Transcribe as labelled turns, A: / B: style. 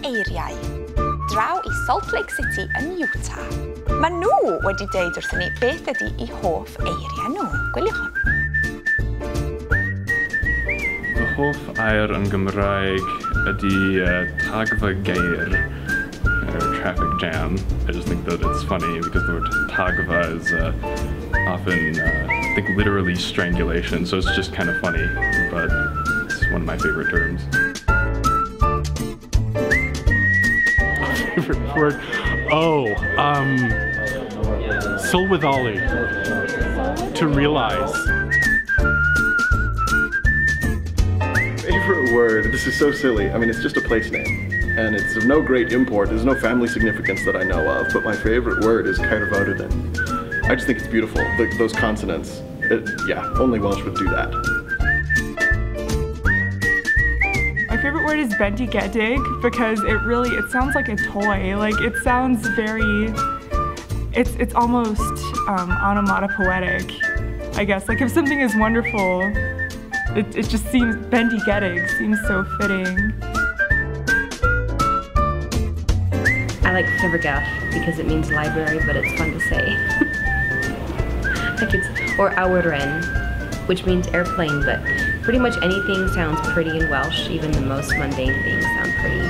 A: eiriau. Draw I Salt Lake City yn Utah. Mae nhw wedi deud wrthyn ni beth ydy I hoff eiriau nhw. Gwylio hwn.
B: Fy hoff air yn Gymraeg ydy tagfa geir, traffic jam. I just think that it's funny because the word tagfa is often, I think, literally strangulation, so it's just kind of funny, but it's one of my favorite terms.
C: Favorite word? Oh, sylweddoli. To realize.
D: Favorite word? This is so silly. I mean, it's just a place name, and it's of no great import. There's no family significance that I know of, but my favorite word is Caerfyrddin. I just think it's beautiful. Those consonants. Yeah, only Welsh would do that.
E: My favorite word is bendigedig because it sounds like a toy. Like it sounds very, it's almost onomatopoetic, I guess. Like if something is wonderful, it just seems, bendigedig seems so fitting.
F: I like Llyfrgell because it means library, but it's fun to say. Or awyren, which means airplane, but pretty much anything sounds pretty in Welsh. Even the most mundane things sound pretty.